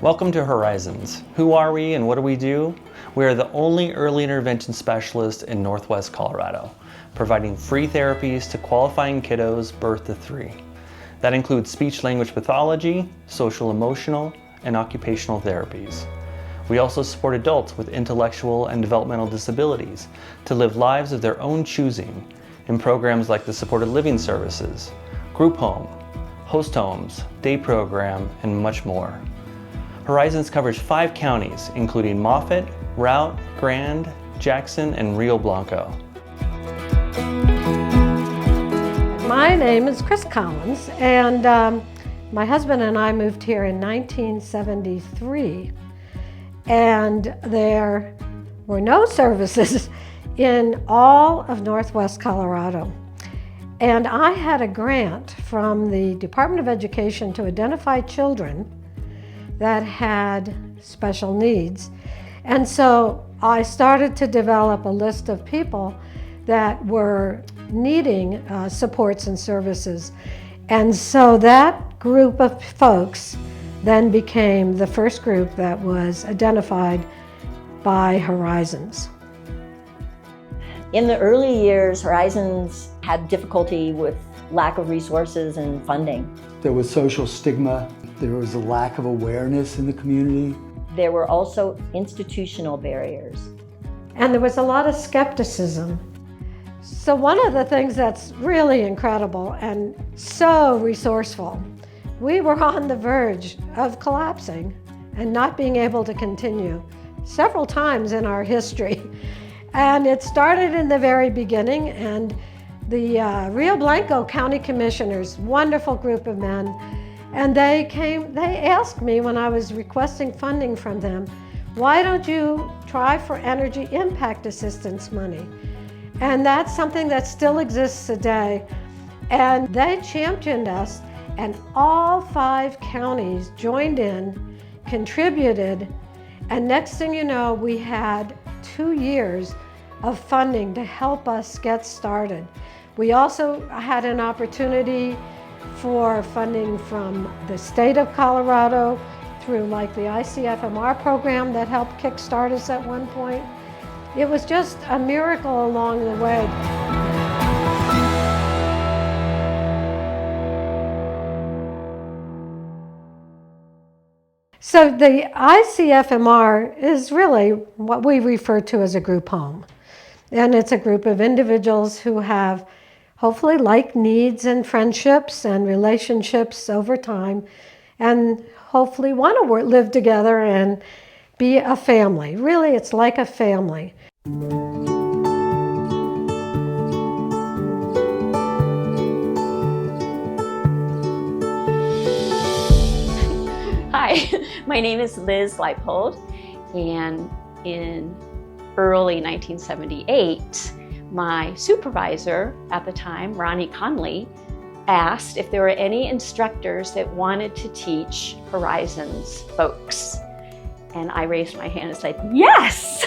Welcome to Horizons. Who are we and what do we do? We are the only early intervention specialist in Northwest Colorado, providing free therapies to qualifying kiddos birth to 3. That includes speech-language pathology, social-emotional, and occupational therapies. We also support adults with intellectual and developmental disabilities to live lives of their own choosing in programs like the Supported Living Services, Group Home, Host Homes, Day Program, and much more. Horizons covers 5 counties, including Moffett, Routt, Grand, Jackson, and Rio Blanco. My name is Chris Collins, and my husband and I moved here in 1973, and there were no services in all of Northwest Colorado. And I had a grant from the Department of Education to identify children that had special needs. And so I started to develop a list of people that were needing supports and services. And so that group of folks then became the first group that was identified by Horizons. In the early years, Horizons had difficulty with lack of resources and funding. There was social stigma. There was a lack of awareness in the community. There were also institutional barriers. And there was a lot of skepticism. So one of the things that's really incredible and so resourceful, we were on the verge of collapsing and not being able to continue several times in our history. And it started in the very beginning, and the Rio Blanco County Commissioners, wonderful group of men, and they asked me when I was requesting funding from them, why don't you try for energy impact assistance money? And that's something that still exists today. And they championed us, and all 5 counties joined in, contributed, and next thing you know, we had 2 years of funding to help us get started. We also had an opportunity for funding from the state of Colorado through like the ICFMR program that helped kickstart us at one point. It was just a miracle along the way. So the ICFMR is really what we refer to as a group home. And it's a group of individuals who have hopefully like needs and friendships and relationships over time, and hopefully want to live together and be a family. Really, it's like a family. Hi, my name is Liz Leipold, and in early 1978, my supervisor at the time, Ronnie Conley, asked if there were any instructors that wanted to teach Horizons folks. And I raised my hand and said, yes!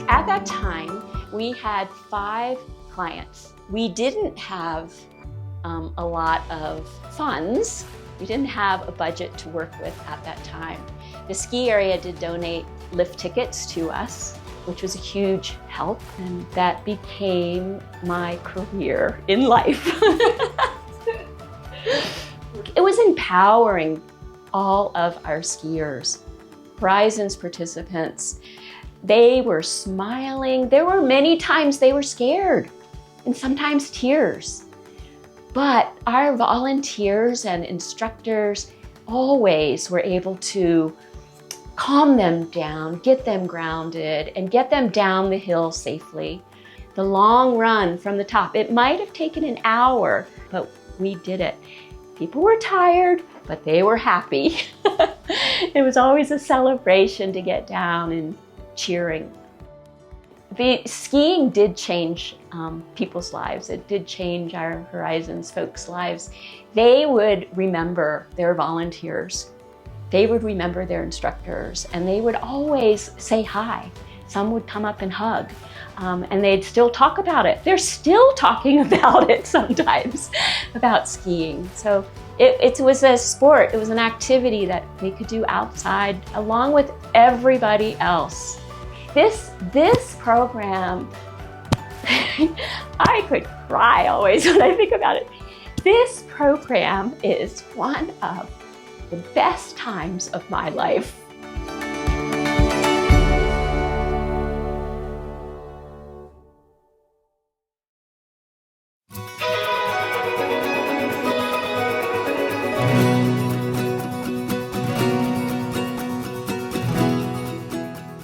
At that time, we had 5 clients. We didn't have a lot of funds. We didn't have a budget to work with at that time. The ski area did donate lift tickets to us, which was a huge help, and that became my career in life. It was empowering all of our skiers, Horizons participants. They were smiling. There were many times they were scared, and sometimes tears. But our volunteers and instructors always were able to calm them down, get them grounded, and get them down the hill safely. The long run from the top, it might have taken an hour, but we did it. People were tired, but they were happy. It was always a celebration to get down and cheering. The skiing did change people's lives. It did change our Horizons folks' lives. They would remember their volunteers. They would remember their instructors, and they would always say hi. some would come up and hug. And they'd still talk about it. They're still talking about it sometimes, about skiing. So it was a sport, it was an activity that they could do outside along with everybody else. This program, I could cry always when I think about it. This program is one of the best times of my life.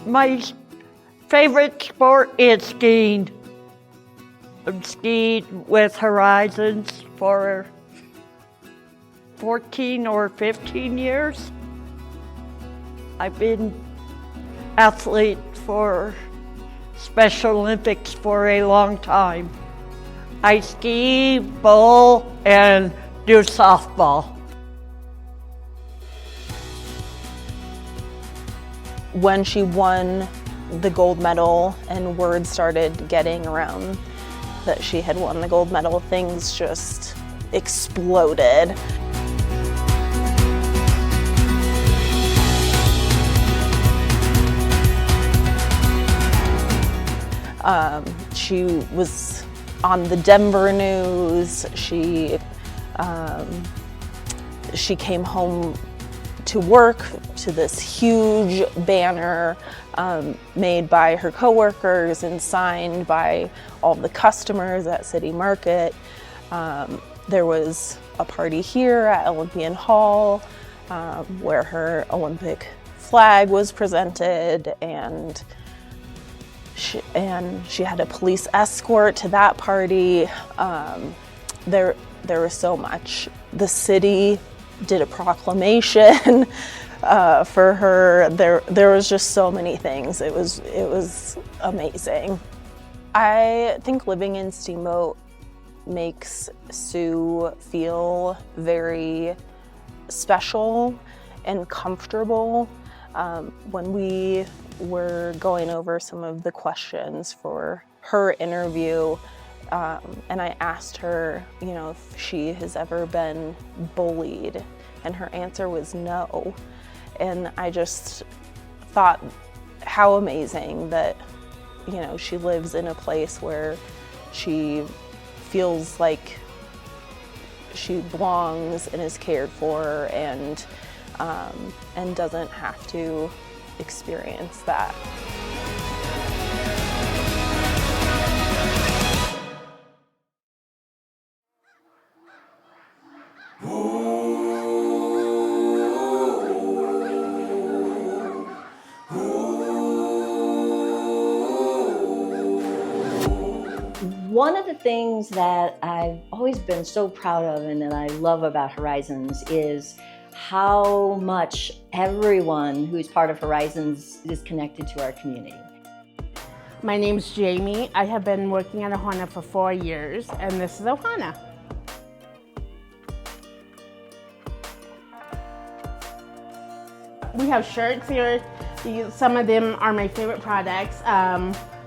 My favorite sport is skiing. I've skied with Horizons for 14 or 15 years. I've been athlete for Special Olympics for a long time. I ski, bowl, and do softball. When she won the gold medal and word started getting around that she had won the gold medal, things just exploded. She was on the Denver news. She came home to work to this huge banner made by her coworkers and signed by all the customers at City Market. There was a party here at Olympian Hall where her Olympic flag was presented, and she had a police escort to that party. There was so much. The city did a proclamation for her. There was just so many things. It was amazing. I think living in Steamboat makes Sue feel very special and comfortable. When we were going over some of the questions for her interview, and I asked her, if she has ever been bullied, and her answer was no. And I just thought how amazing that, she lives in a place where she feels like she belongs and is cared for, and doesn't have to experience that. One of the things that I've always been so proud of and that I love about Horizons is how much everyone who's part of Horizons is connected to our community. My name's Jamie. I have been working at Ohana for 4 years, and this is Ohana. We have shirts here. Some of them are my favorite products.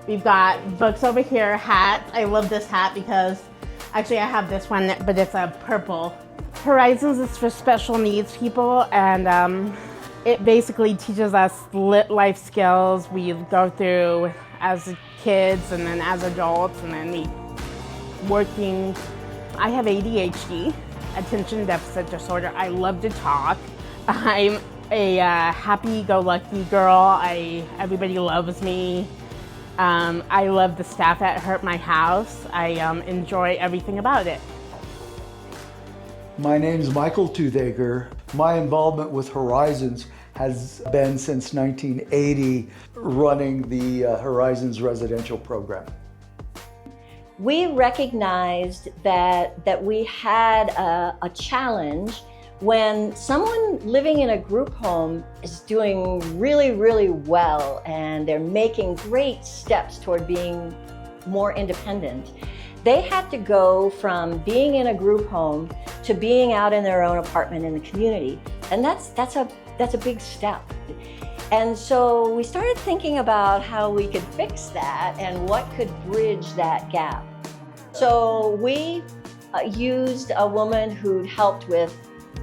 We've got books over here, hats. I love this hat because actually I have this one, but it's a purple. Horizons is for special needs people, and it basically teaches us life skills we go through as kids and then as adults, and then working. I have ADHD, attention deficit disorder. I love to talk. I'm a happy-go-lucky girl. Everybody loves me. I love the staff at my house. I enjoy everything about it. My name's Michael Toothaker. My involvement with Horizons has been since 1980, running the Horizons residential program. We recognized that we had a challenge when someone living in a group home is doing really, really well and they're making great steps toward being more independent. They had to go from being in a group home to being out in their own apartment in the community. And that's a big step. And so we started thinking about how we could fix that and what could bridge that gap. So we used a woman who'd helped with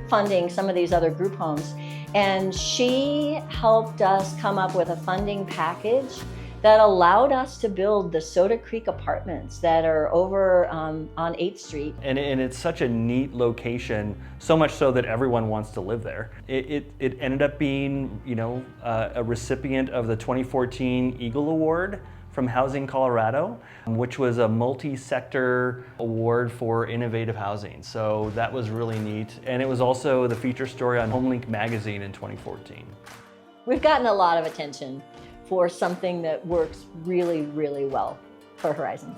funding some of these other group homes, and she helped us come up with a funding package that allowed us to build the Soda Creek Apartments that are over on 8th Street. And it's such a neat location, so much so that everyone wants to live there. It ended up being, you know, a recipient of the 2014 Eagle Award from Housing Colorado, which was a multi-sector award for innovative housing. So that was really neat. And it was also the feature story on HomeLink magazine in 2014. We've gotten a lot of attention for something that works really, really well for Horizons.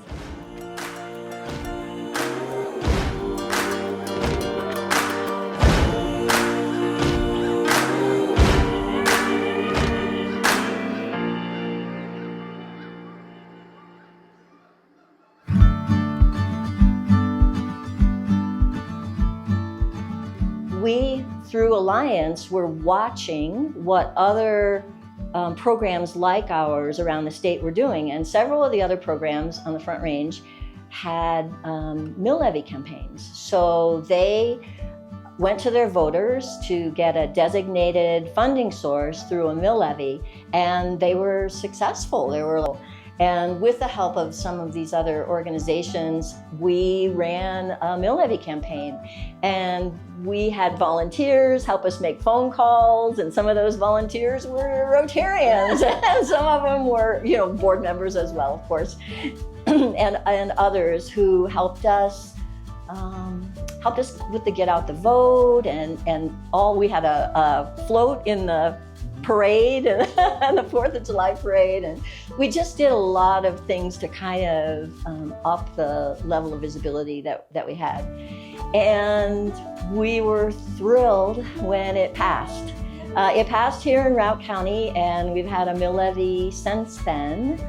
We, through Alliance, were watching what other programs like ours around the state were doing, and several of the other programs on the Front Range had mill levy campaigns. So they went to their voters to get a designated funding source through a mill levy, and they were successful. And with the help of some of these other organizations, we ran a mill levy campaign, and we had volunteers help us make phone calls, and some of those volunteers were Rotarians, and some of them were, you know, board members as well, of course, and others who helped us with the get out the vote, and all. We had a float in the parade and the 4th of July parade, and we just did a lot of things to kind of up the level of visibility that we had. And we were thrilled when it passed. It passed here in Routt County, and we've had a mill levy since then.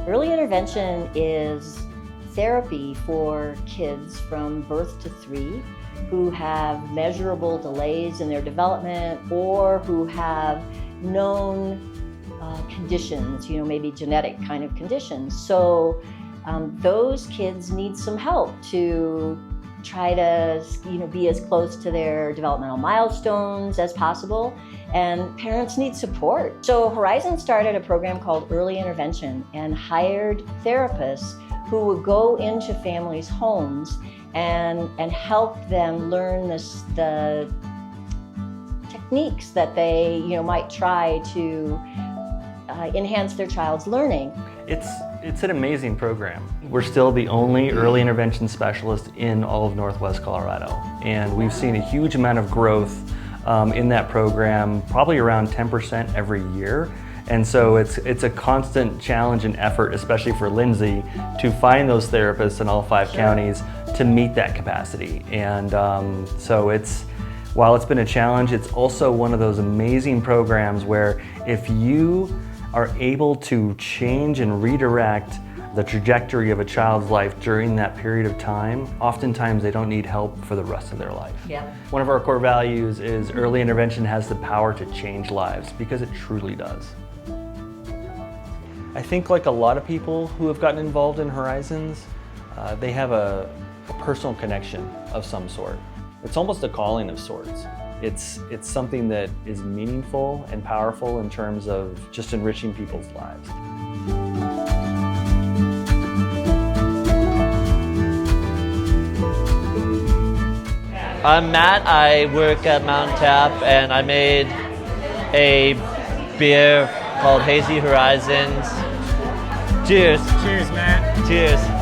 Early intervention is therapy for kids from birth to 3 who have measurable delays in their development or who have known conditions, you know, maybe genetic kind of conditions. So those kids need some help to try to, you know, be as close to their developmental milestones as possible, and parents need support. So Horizon started a program called Early Intervention and hired therapists who would go into families' homes and help them learn the techniques that they, you know, might try to enhance their child's learning. It's an amazing program. We're still the only early intervention specialist in all of Northwest Colorado, and we've seen a huge amount of growth in that program, probably around 10% every year. And so it's a constant challenge and effort, especially for Lindsay, to find those therapists in all 5 counties to meet that capacity. And so while it's been a challenge, it's also one of those amazing programs where if you are able to change and redirect the trajectory of a child's life during that period of time, oftentimes they don't need help for the rest of their life. Yeah. One of our core values is early intervention has the power to change lives, because it truly does. I think like a lot of people who have gotten involved in Horizons, they have a personal connection of some sort. It's almost a calling of sorts. It's something that is meaningful and powerful in terms of just enriching people's lives. I'm Matt. I work at Mountain Tap, and I made a beer called Hazy Horizons. Cheers. Cheers, Matt. Cheers.